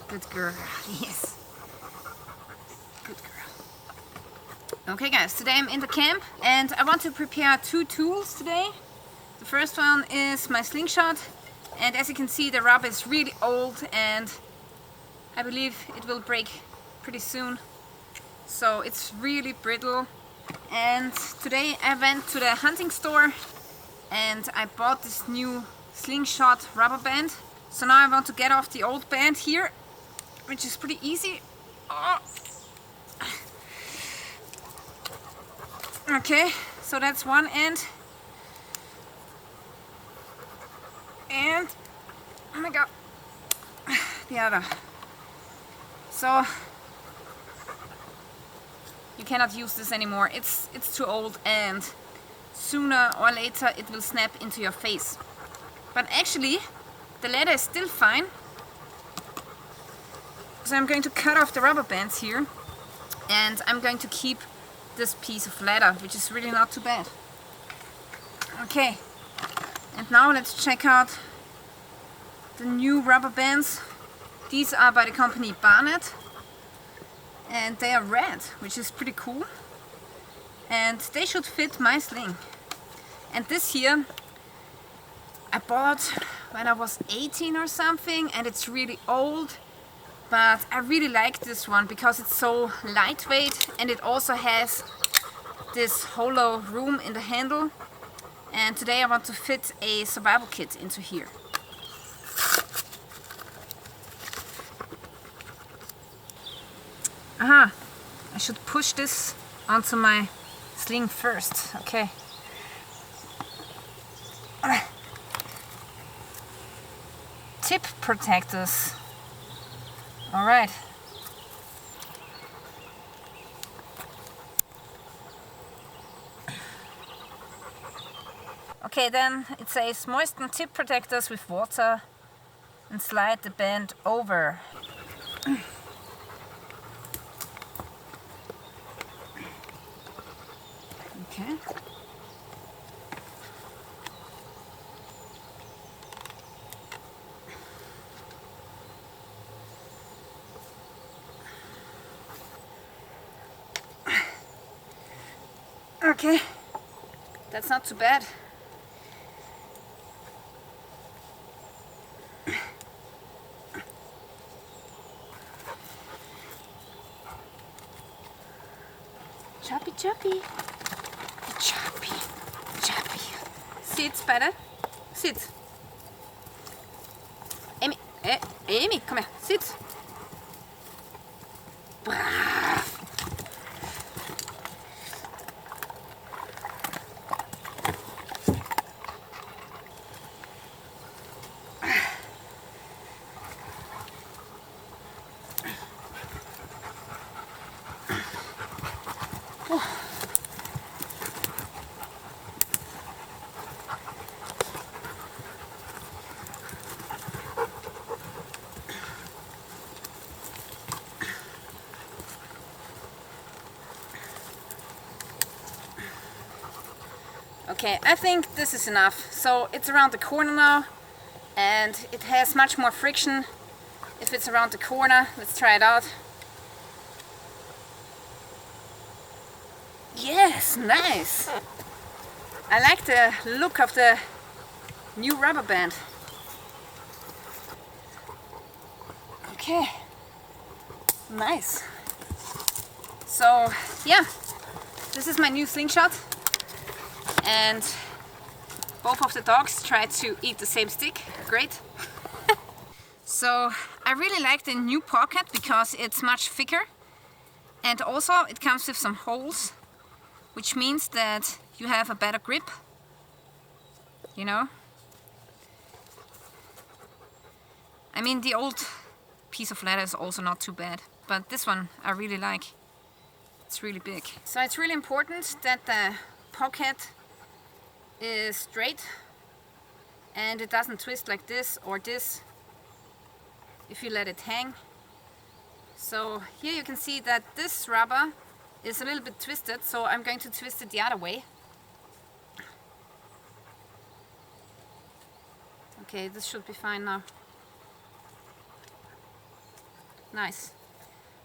Good girl. Yes. Good girl. Okay guys, today I'm in the camp and I want to prepare 2 tools today. The first one is my slingshot, and as you can see the rubber is really old and I believe it will break pretty soon. So it's really brittle. And today I went to the hunting store and I bought this new slingshot rubber band. So now I want to get off the old band here, which is pretty easy. Oh. Okay, so that's one end. And oh my god, the other. So you cannot use this anymore. It's too old and sooner or later it will snap into your face. But actually the leather is still fine. So I'm going to cut off the rubber bands here and I'm going to keep this piece of leather, which is really not too bad. Okay, and now let's check out the new rubber bands. These are by the company Barnett and they are red, which is pretty cool, and they should fit my sling. And this here I bought when I was 18 or something, and it's really old, but I really like this one because it's so lightweight and it also has this hollow room in the handle. And today I want to fit a survival kit into here. Aha! I should push this onto my sling first. Okay. Tip protectors. Alright. Okay, then it says moisten tip protectors with water and slide the band over. Okay. Okay, that's not too bad. Choppy, choppy. Choppy, choppy. Sit, Spider. Sit. Amy, Amy, come here. Sit. Brav. Okay, I think this is enough. So it's around the corner now and it has much more friction if it's around the corner. Let's try it out. Yes, nice! I like the look of the new rubber band. Okay, nice. So yeah, this is my new slingshot. And both of the dogs tried to eat the same stick. Great. So I really like the new pocket because it's much thicker, and also it comes with some holes, which means that you have a better grip, you know. I mean, the old piece of leather is also not too bad, but this one I really like. It's really big. So it's really important that the pocket is straight and it doesn't twist like this or this if you let it hang. So here you can see that this rubber is a little bit twisted, so I'm going to twist it the other way. Okay, this should be fine now. Nice.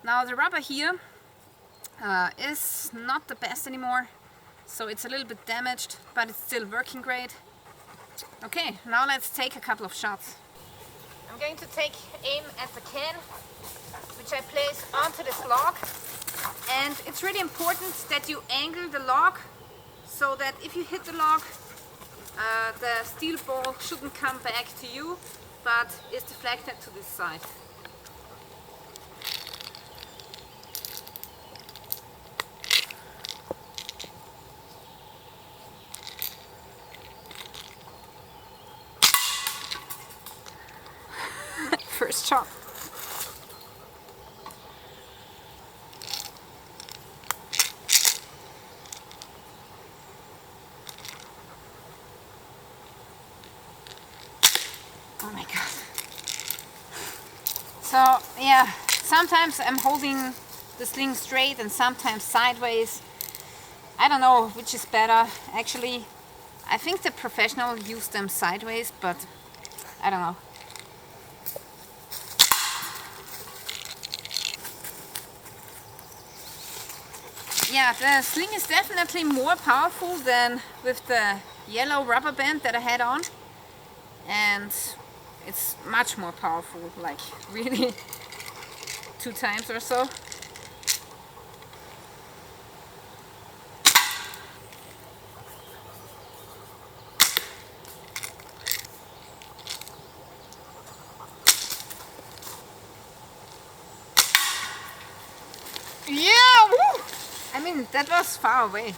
Now the rubber here is not the best anymore, so it's a little bit damaged, but it's still working great. Okay, now let's take a couple of shots. I'm going to take aim at the can, which I place onto this log. And it's really important that you angle the log so that if you hit the log, the steel ball shouldn't come back to you, but is deflected to this side. First shot. Oh my god. So yeah, sometimes I'm holding the sling straight and sometimes sideways. I don't know which is better. Actually, I think the professionals use them sideways, but I don't know. Yeah, the sling is definitely more powerful than with the yellow rubber band that I had on. And it's much more powerful, like really 2 times or so. Yeah! Woo! I mean, that was far away.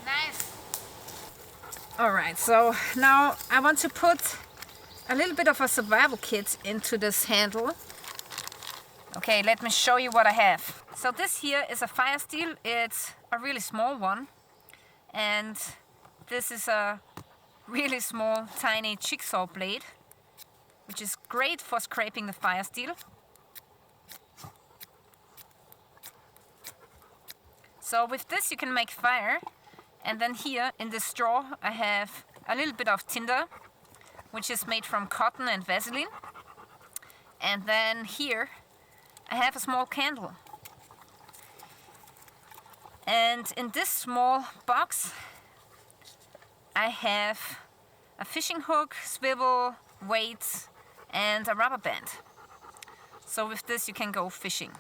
Nice. Alright, so now I want to put a little bit of a survival kit into this handle. Okay, let me show you what I have. So this here is a fire steel. It's a really small one. And this is a really small, tiny jigsaw blade, which is great for scraping the fire steel. So with this you can make fire. And then here in this straw I have a little bit of tinder, which is made from cotton and Vaseline. And then here I have a small candle. And in this small box I have a fishing hook, swivel, weights and a rubber band. So with this you can go fishing.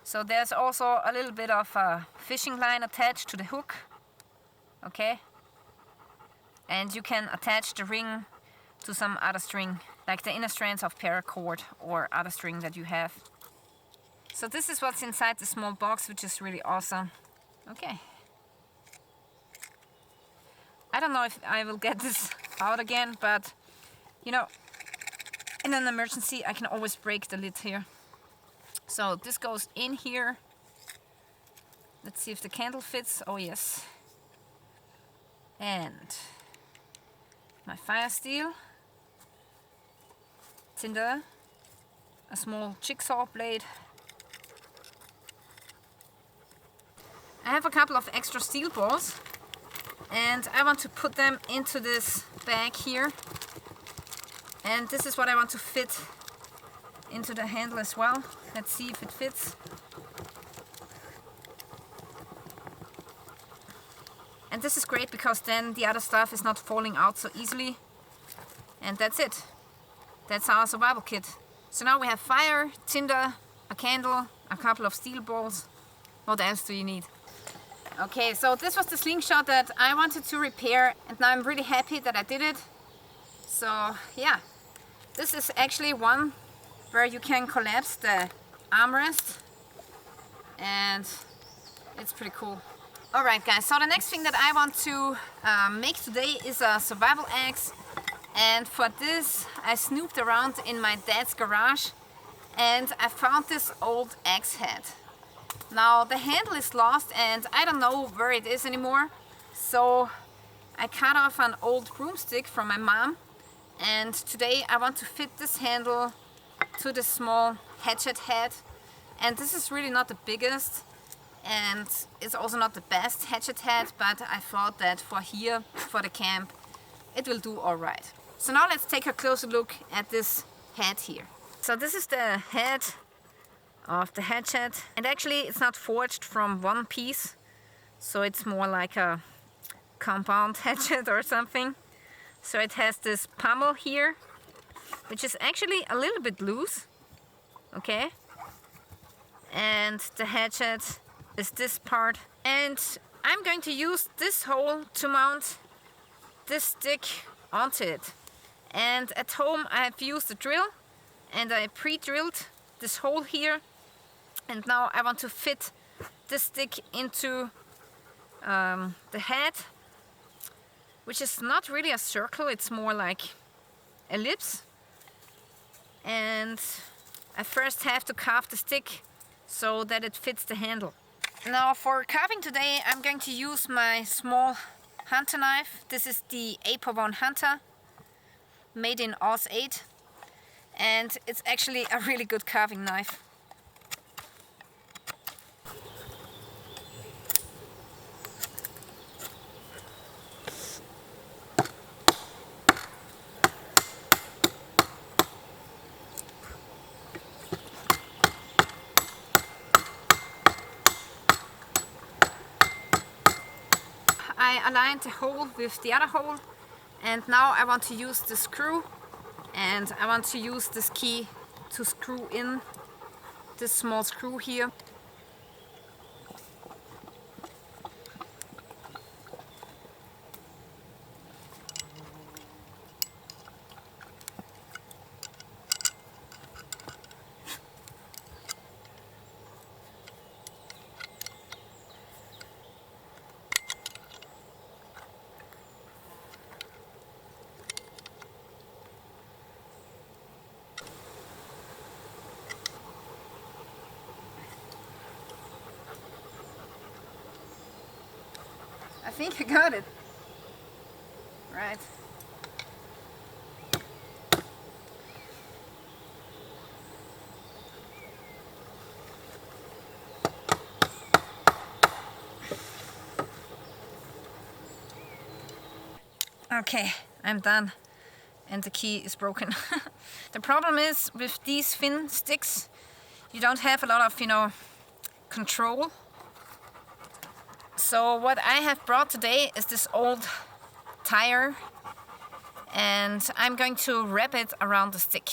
So there's also a little bit of a fishing line attached to the hook. Okay, and you can attach the ring to some other string, like the inner strands of paracord or other string that you have. So this is what's inside the small box, which is really awesome. Okay, I don't know if I will get this out again, but you know, in an emergency I can always break the lid here. So this goes in here. Let's see if the candle fits. Oh yes. And my fire steel, tinder, a small jigsaw blade. I have a couple of extra steel balls and I want to put them into this bag here. And this is what I want to fit into the handle as well. Let's see if it fits. And this is great because then the other stuff is not falling out so easily. And that's it. That's our survival kit. So now we have fire, tinder, a candle, a couple of steel balls. What else do you need? Okay, so this was the slingshot that I wanted to repair and now I'm really happy that I did it. So yeah, this is actually one where you can collapse the armrest and it's pretty cool. Alright guys, so the next thing that I want to make today is a survival axe, and for this I snooped around in my dad's garage and I found this old axe head. Now the handle is lost and I don't know where it is anymore, so I cut off an old broomstick from my mom and today I want to fit this handle to the small hatchet head. And this is really not the biggest and it's also not the best hatchet head, but I thought that for here, for the camp, it will do alright. So now let's take a closer look at this head here. So this is the head of the hatchet, and actually it's not forged from one piece, so it's more like a compound hatchet or something. So it has this pommel here, which is actually a little bit loose, okay? And the hatchet is this part, and I'm going to use this hole to mount this stick onto it. And at home I have used a drill, and I pre-drilled this hole here, and now I want to fit this stick into the head, which is not really a circle, it's more like ellipse. And I first have to carve the stick so that it fits the handle. Now for carving today I'm going to use my small hunter knife. This is the APO-1 Hunter, made in Aus 8, and it's actually a really good carving knife. I aligned the hole with the other hole, and now I want to use the screw, and I want to use this key to screw in this small screw here. I think I got it. Right. Okay, I'm done, and the key is broken. The problem is with these thin sticks, you don't have a lot of, control. So what I have brought today is this old tire, and I'm going to wrap it around the stick.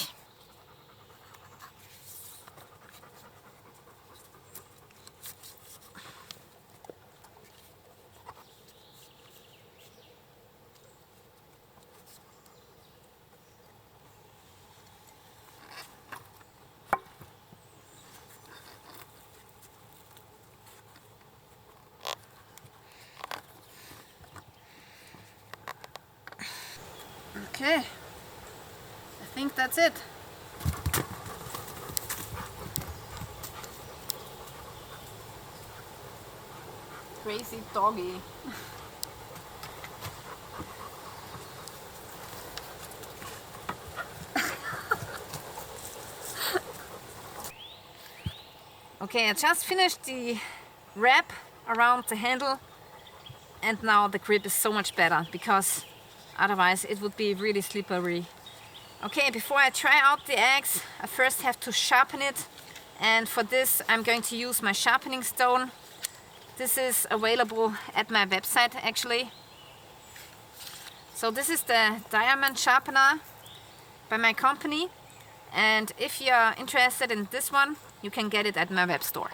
Okay, I think that's it. Crazy doggy. Okay, I just finished the wrap around the handle, and now the grip is so much better because otherwise it would be really slippery. Okay, before I try out the axe, I first have to sharpen it, and for this I'm going to use my sharpening stone. This is available at my website actually. So this is the diamond sharpener by my company, and if you are interested in this one, you can get it at my web store.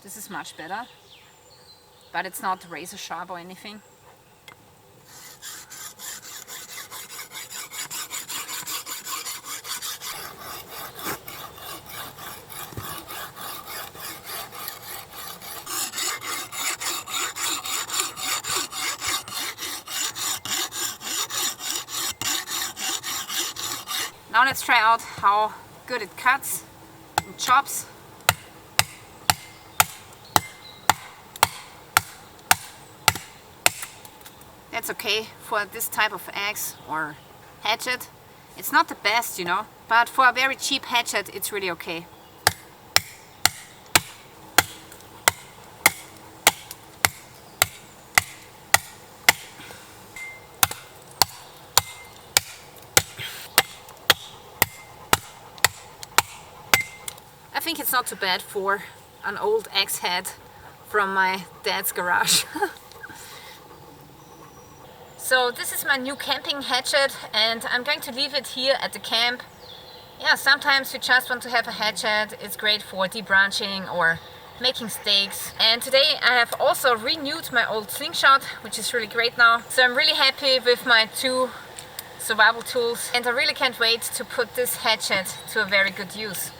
This is much better, but it's not razor sharp or anything. Now let's try out how good it cuts and chops. That's okay for this type of axe or hatchet. It's not the best, you know, but for a very cheap hatchet it's really okay. I think it's not too bad for an old axe head from my dad's garage. So this is my new camping hatchet, and I'm going to leave it here at the camp. Yeah, sometimes you just want to have a hatchet. It's great for debranching or making steaks. And today I have also renewed my old Slingshot, which is really great now. So I'm really happy with my two survival tools, and I really can't wait to put this hatchet to a very good use.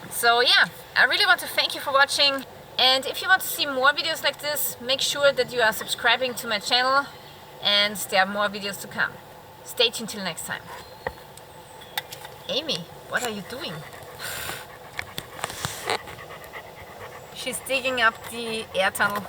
So yeah, I really want to thank you for watching, and if you want to see more videos like this, make sure that you are subscribing to my channel, and there are more videos to come. Stay tuned till next time. Amy, what are you doing? She's digging up the air tunnel.